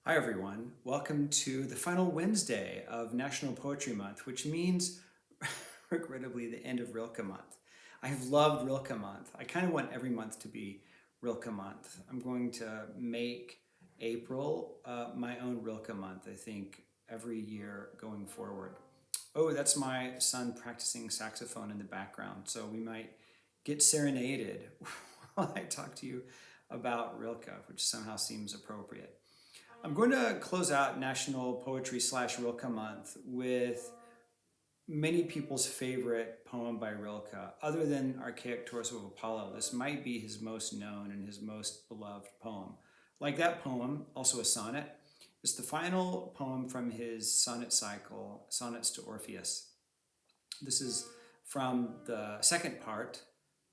Hi everyone, welcome to the final Wednesday of National Poetry Month, which means, regrettably, the end of Rilke Month. I have loved Rilke Month. I kind of want every month to be Rilke Month. I'm going to make April my own Rilke Month, I think, every year going forward. Oh, that's my son practicing saxophone in the background, so we might get serenaded while I talk to you about Rilke, which somehow seems appropriate. I'm going to close out National Poetry / Rilke Month with many people's favorite poem by Rilke. Other than Archaic Torso of Apollo, this might be his most known and his most beloved poem. Like that poem, also a sonnet, is the final poem from his sonnet cycle, Sonnets to Orpheus. This is from the second part,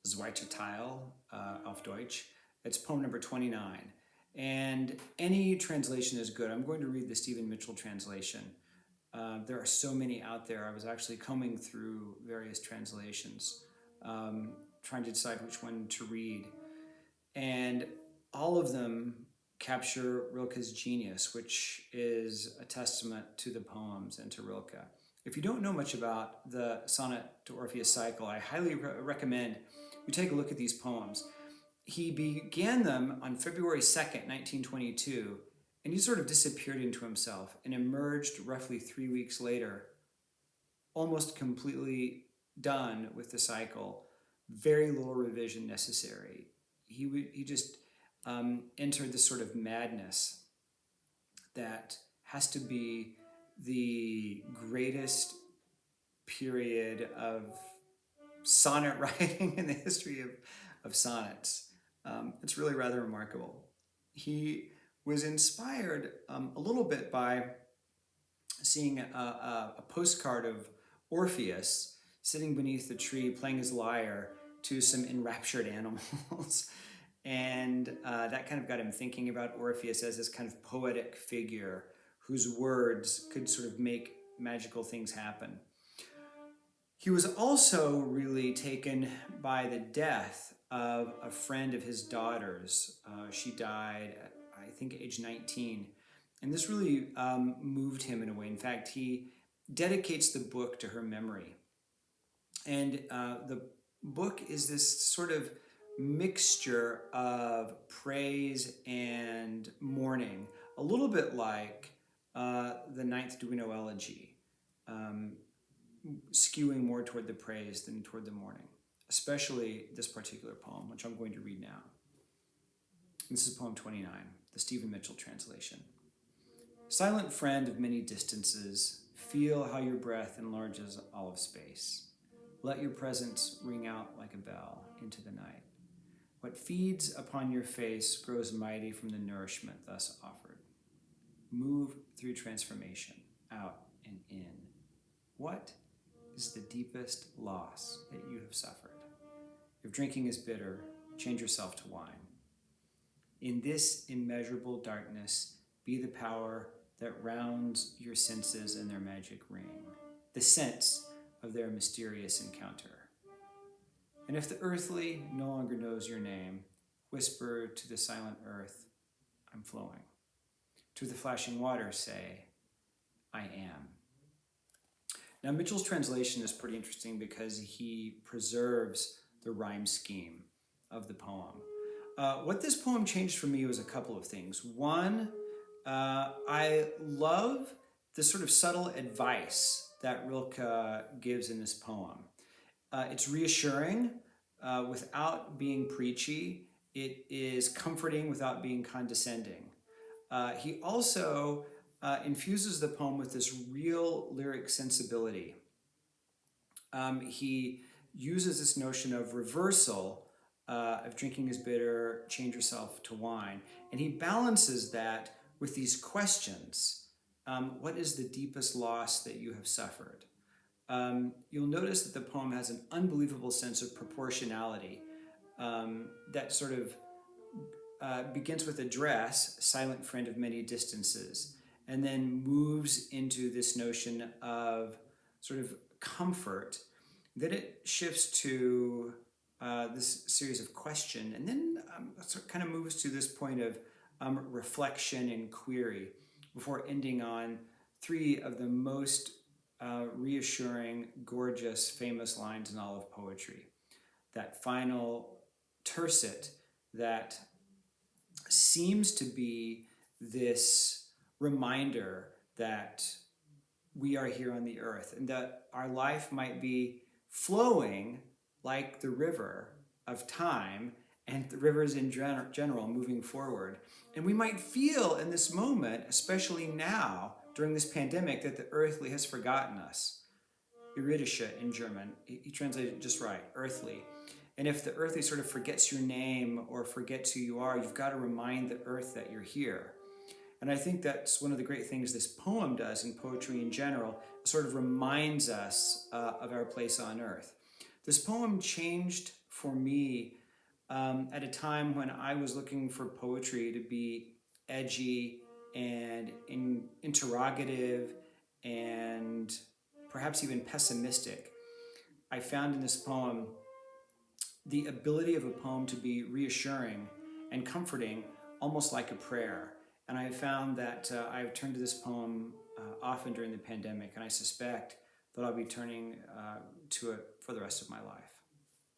Zweiter Teil auf Deutsch. It's poem number 29. And any translation is good. I'm going to read the Stephen Mitchell translation. There are so many out there. I was actually combing through various translations, trying to decide which one to read. And all of them capture Rilke's genius, which is a testament to the poems and to Rilke. If you don't know much about the Sonnet to Orpheus cycle, I highly recommend you take a look at these poems. He began them on February 2nd, 1922, and he sort of disappeared into himself and emerged roughly 3 weeks later, almost completely done with the cycle, very little revision necessary. He just entered this sort of madness that has to be the greatest period of sonnet writing in the history of sonnets. It's really rather remarkable. He was inspired a little bit by seeing a postcard of Orpheus sitting beneath the tree playing his lyre to some enraptured animals. And that kind of got him thinking about Orpheus as this kind of poetic figure whose words could sort of make magical things happen. He was also really taken by the death of a friend of his daughter's. She died at, I think, age 19. And this really moved him in a way. In fact, he dedicates the book to her memory. And the book is this sort of mixture of praise and mourning, a little bit like the Ninth Duino Elegy, skewing more toward the praise than toward the mourning, especially this particular poem, which I'm going to read now. This is poem 29, the Stephen Mitchell translation. Silent friend of many distances, feel how your breath enlarges all of space. Let your presence ring out like a bell into the night. What feeds upon your face grows mighty from the nourishment thus offered. Move through transformation, out and in. What is the deepest loss that you have suffered? If drinking is bitter, change yourself to wine. In this immeasurable darkness, be the power that rounds your senses in their magic ring, the sense of their mysterious encounter. And if the earthly no longer knows your name, whisper to the silent earth, I'm flowing. To the flashing water, say, I am. Now, Mitchell's translation is pretty interesting because he preserves the rhyme scheme of the poem. What this poem changed for me was a couple of things. One, I love the sort of subtle advice that Rilke gives in this poem. It's reassuring without being preachy. It is comforting without being condescending. He also infuses the poem with this real lyric sensibility. He uses this notion of reversal, if drinking is bitter, change yourself to wine. And he balances that with these questions. What is the deepest loss that you have suffered? You'll notice that the poem has an unbelievable sense of proportionality that sort of begins with address, silent friend of many distances, and then moves into this notion of sort of comfort. Then it shifts to this series of question, and then sort of kind of moves to this point of reflection and query before ending on three of the most reassuring, gorgeous, famous lines in all of poetry. That final tercet that seems to be this reminder that we are here on the earth and that our life might be flowing like the river of time and the rivers in general moving forward. And we might feel in this moment, especially now during this pandemic, that the earthly has forgotten us. Irdische in German, he translated it just right, earthly. And if the earthly sort of forgets your name or forgets who you are, you've got to remind the earth that you're here. And I think that's one of the great things this poem does in poetry in general. It sort of reminds us of our place on earth. This poem changed for me at a time when I was looking for poetry to be edgy and interrogative and perhaps even pessimistic. I found in this poem the ability of a poem to be reassuring and comforting, almost like a prayer. And I have found that I've turned to this poem often during the pandemic, and I suspect that I'll be turning to it for the rest of my life.